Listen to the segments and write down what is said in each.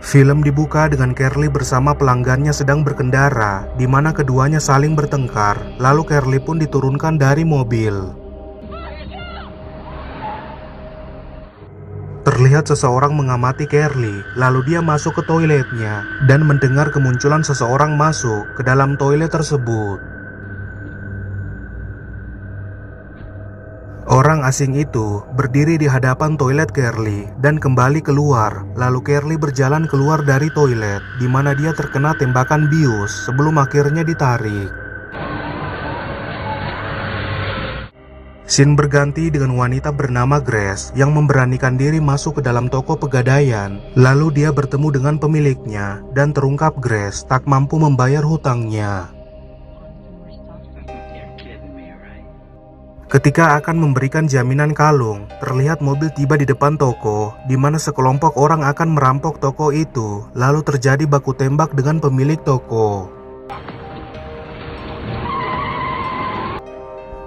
Film dibuka dengan Carly bersama pelanggannya sedang berkendara, di mana keduanya saling bertengkar. Lalu Carly pun diturunkan dari mobil. Terlihat seseorang mengamati Carly, lalu dia masuk ke toiletnya dan mendengar kemunculan seseorang masuk ke dalam toilet tersebut. Orang asing itu berdiri di hadapan toilet Carly dan kembali keluar. Lalu Carly berjalan keluar dari toilet, di mana dia terkena tembakan bius sebelum akhirnya ditarik. Scene berganti dengan wanita bernama Grace yang memberanikan diri masuk ke dalam toko pegadaian. Lalu dia bertemu dengan pemiliknya dan terungkap Grace tak mampu membayar hutangnya. Ketika akan memberikan jaminan kalung, terlihat mobil tiba di depan toko, di mana sekelompok orang akan merampok toko itu. Lalu terjadi baku tembak dengan pemilik toko.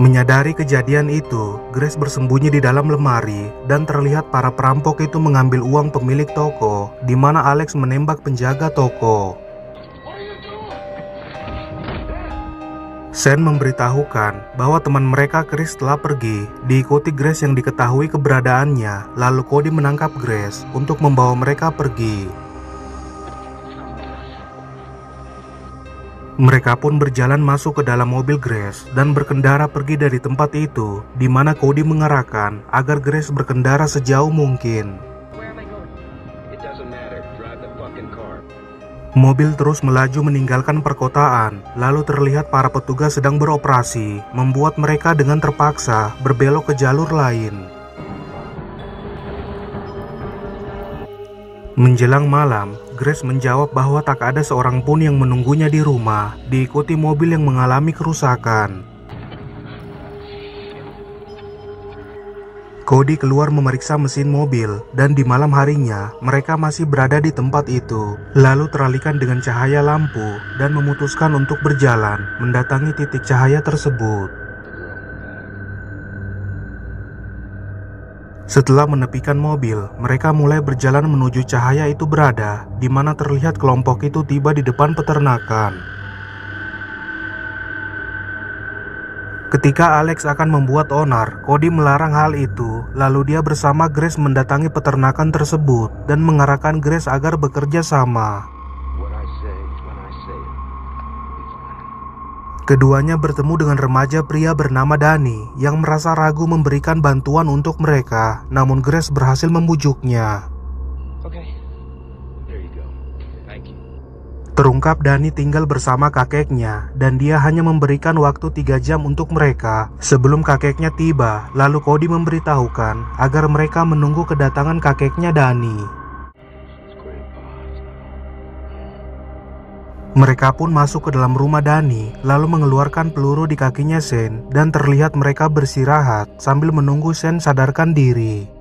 Menyadari kejadian itu, Grace bersembunyi di dalam lemari dan terlihat para perampok itu mengambil uang pemilik toko, di mana Alex menembak penjaga toko. Sen memberitahukan bahwa teman mereka Chris telah pergi, diikuti Grace yang diketahui keberadaannya. Lalu Cody menangkap Grace untuk membawa mereka pergi. Mereka pun berjalan masuk ke dalam mobil Grace dan berkendara pergi dari tempat itu, di mana Cody mengarahkan agar Grace berkendara sejauh mungkin. Mobil terus melaju meninggalkan perkotaan, lalu terlihat para petugas sedang beroperasi, membuat mereka dengan terpaksa berbelok ke jalur lain. Menjelang malam, Grace menjawab bahwa tak ada seorang pun yang menunggunya di rumah, diikuti mobil yang mengalami kerusakan. Cody keluar memeriksa mesin mobil, dan di malam harinya mereka masih berada di tempat itu. Lalu teralihkan dengan cahaya lampu dan memutuskan untuk berjalan mendatangi titik cahaya tersebut. Setelah menepikan mobil, mereka mulai berjalan menuju cahaya itu berada, di mana terlihat kelompok itu tiba di depan peternakan. Ketika Alex akan membuat onar, Cody melarang hal itu. Lalu dia bersama Grace mendatangi peternakan tersebut dan mengarahkan Grace agar bekerja sama. Keduanya bertemu dengan remaja pria bernama Danny yang merasa ragu memberikan bantuan untuk mereka, namun Grace berhasil membujuknya. Terungkap Danny tinggal bersama kakeknya dan dia hanya memberikan waktu 3 jam untuk mereka sebelum kakeknya tiba. Lalu Cody memberitahukan agar mereka menunggu kedatangan kakeknya Danny. Mereka pun masuk ke dalam rumah Danny, lalu mengeluarkan peluru di kakinya Sen dan terlihat mereka bersirahat sambil menunggu Sen sadarkan diri.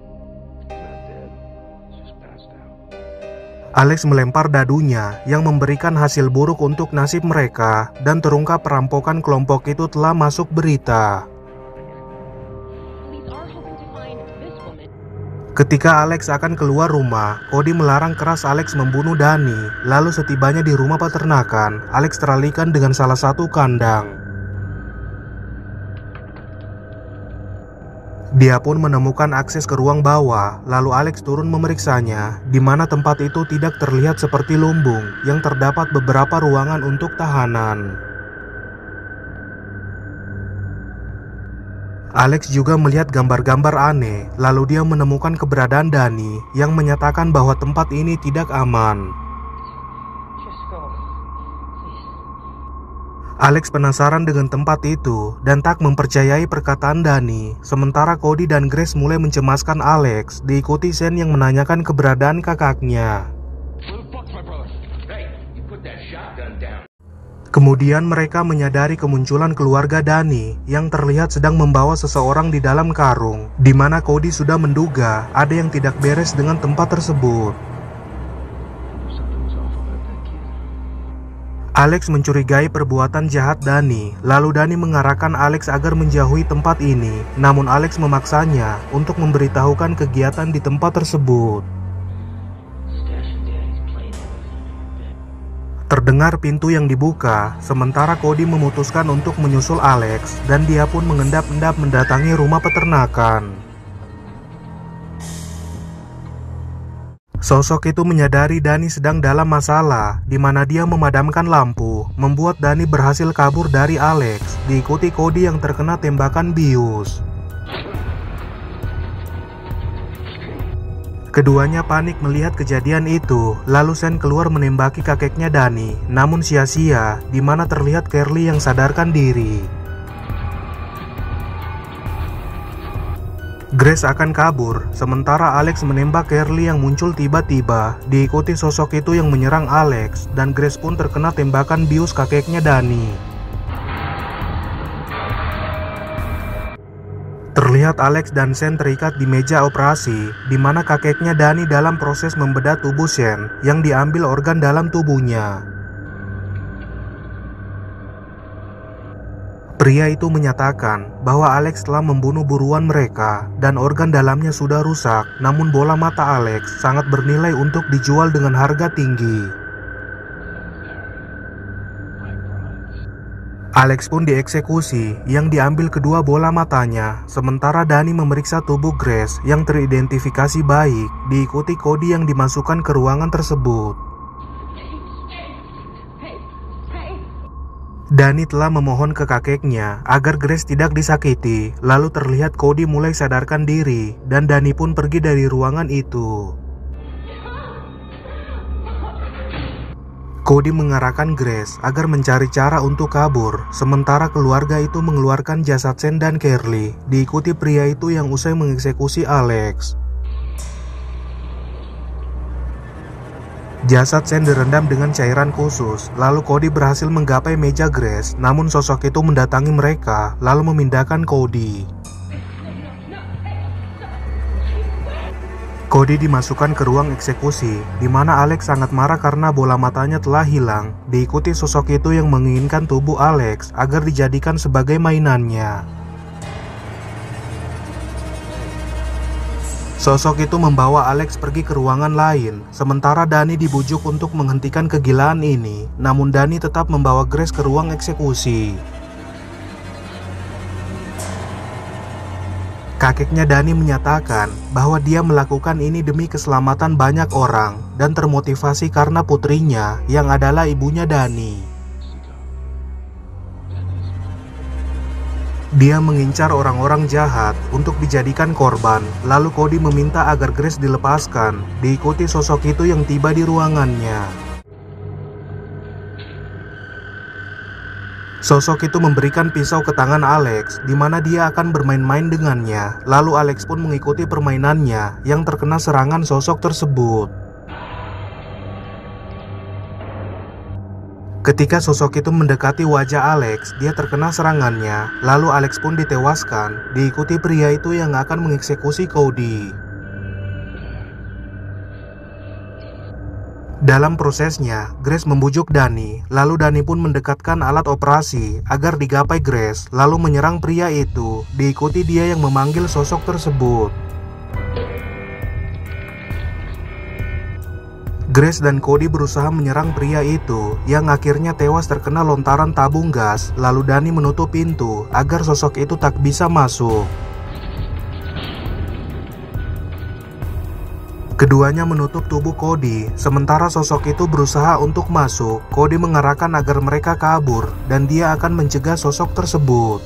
Alex melempar dadunya yang memberikan hasil buruk untuk nasib mereka dan terungkap perampokan kelompok itu telah masuk berita. Ketika Alex akan keluar rumah, Cody melarang keras Alex membunuh Danny. Lalu setibanya di rumah peternakan, Alex teralihkan dengan salah satu kandang. Dia pun menemukan akses ke ruang bawah, lalu Alex turun memeriksanya, di mana tempat itu tidak terlihat seperti lumbung yang terdapat beberapa ruangan untuk tahanan. Alex juga melihat gambar-gambar aneh, lalu dia menemukan keberadaan Danny yang menyatakan bahwa tempat ini tidak aman. Alex penasaran dengan tempat itu dan tak mempercayai perkataan Danny. Sementara Cody dan Grace mulai mencemaskan Alex, diikuti Sen yang menanyakan keberadaan kakaknya. Kemudian mereka menyadari kemunculan keluarga Danny yang terlihat sedang membawa seseorang di dalam karung, di mana Cody sudah menduga ada yang tidak beres dengan tempat tersebut. Alex mencurigai perbuatan jahat Danny, lalu Danny mengarahkan Alex agar menjauhi tempat ini, namun Alex memaksanya untuk memberitahukan kegiatan di tempat tersebut. Terdengar pintu yang dibuka, sementara Cody memutuskan untuk menyusul Alex dan dia pun mengendap-endap mendatangi rumah peternakan. Sosok itu menyadari Danny sedang dalam masalah, di mana dia memadamkan lampu, membuat Danny berhasil kabur dari Alex, diikuti Cody yang terkena tembakan bius. Keduanya panik melihat kejadian itu, lalu Shane keluar menembaki kakeknya Danny, namun sia-sia, di mana terlihat Carly yang sadarkan diri. Grace akan kabur, sementara Alex menembak Carly yang muncul tiba-tiba, diikuti sosok itu yang menyerang Alex, dan Grace pun terkena tembakan bius kakeknya Danny. Terlihat Alex dan Shane terikat di meja operasi, di mana kakeknya Danny dalam proses membedah tubuh Shane yang diambil organ dalam tubuhnya. Pria itu menyatakan bahwa Alex telah membunuh buruan mereka dan organ dalamnya sudah rusak, namun bola mata Alex sangat bernilai untuk dijual dengan harga tinggi. Alex pun dieksekusi, yang diambil kedua bola matanya, sementara Danny memeriksa tubuh Grace yang teridentifikasi baik, diikuti Cody yang dimasukkan ke ruangan tersebut. Danny telah memohon ke kakeknya agar Grace tidak disakiti, lalu terlihat Cody mulai sadarkan diri, dan Danny pun pergi dari ruangan itu. Cody mengarahkan Grace agar mencari cara untuk kabur, sementara keluarga itu mengeluarkan jasad Shane dan Carly, diikuti pria itu yang usai mengeksekusi Alex. Jasad Shane direndam dengan cairan khusus, lalu Cody berhasil menggapai meja Grace, namun sosok itu mendatangi mereka, lalu memindahkan Cody. Cody dimasukkan ke ruang eksekusi, di mana Alex sangat marah karena bola matanya telah hilang, diikuti sosok itu yang menginginkan tubuh Alex agar dijadikan sebagai mainannya. Sosok itu membawa Alex pergi ke ruangan lain, sementara Danny dibujuk untuk menghentikan kegilaan ini, namun Danny tetap membawa Grace ke ruang eksekusi. Kakeknya Danny menyatakan bahwa dia melakukan ini demi keselamatan banyak orang dan termotivasi karena putrinya yang adalah ibunya Danny. Dia mengincar orang-orang jahat untuk dijadikan korban, lalu Cody meminta agar Grace dilepaskan, diikuti sosok itu yang tiba di ruangannya. Sosok itu memberikan pisau ke tangan Alex, di mana dia akan bermain-main dengannya. Lalu Alex pun mengikuti permainannya, yang terkena serangan sosok tersebut. Ketika sosok itu mendekati wajah Alex, dia terkena serangannya. Lalu Alex pun ditewaskan, diikuti pria itu yang akan mengeksekusi Cody. Dalam prosesnya, Grace membujuk Danny, lalu Danny pun mendekatkan alat operasi agar digapai Grace, lalu menyerang pria itu, diikuti dia yang memanggil sosok tersebut. Grace dan Cody berusaha menyerang pria itu, yang akhirnya tewas terkena lontaran tabung gas, lalu Danny menutup pintu agar sosok itu tak bisa masuk. Keduanya menutup tubuh Cody, sementara sosok itu berusaha untuk masuk. Cody mengarahkan agar mereka kabur, dan dia akan mencegah sosok tersebut.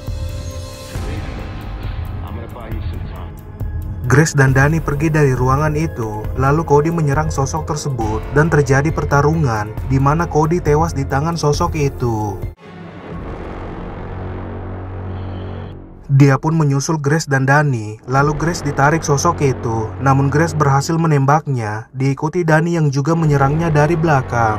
Grace dan Danny pergi dari ruangan itu, lalu Cody menyerang sosok tersebut, dan terjadi pertarungan, di mana Cody tewas di tangan sosok itu. Dia pun menyusul Grace dan Danny, lalu Grace ditarik sosok itu, namun Grace berhasil menembaknya, diikuti Danny yang juga menyerangnya dari belakang.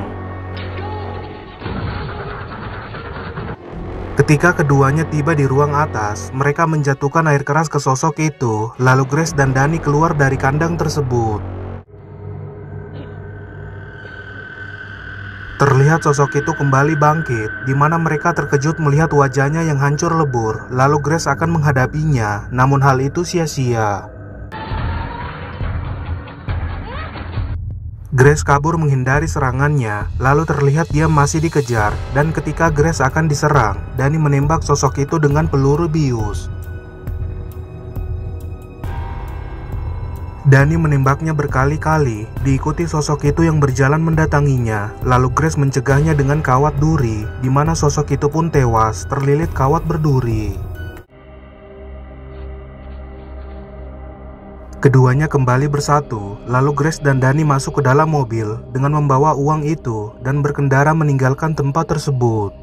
Ketika keduanya tiba di ruang atas, mereka menjatuhkan air keras ke sosok itu, lalu Grace dan Danny keluar dari kandang tersebut. Terlihat sosok itu kembali bangkit, di mana mereka terkejut melihat wajahnya yang hancur lebur, lalu Grace akan menghadapinya, namun hal itu sia-sia. Grace kabur menghindari serangannya, lalu terlihat dia masih dikejar, dan ketika Grace akan diserang, Dani menembak sosok itu dengan peluru bius. Dani menembaknya berkali-kali, diikuti sosok itu yang berjalan mendatanginya, lalu Grace mencegahnya dengan kawat duri, di mana sosok itu pun tewas, terlilit kawat berduri. Keduanya kembali bersatu, lalu Grace dan Dani masuk ke dalam mobil dengan membawa uang itu dan berkendara meninggalkan tempat tersebut.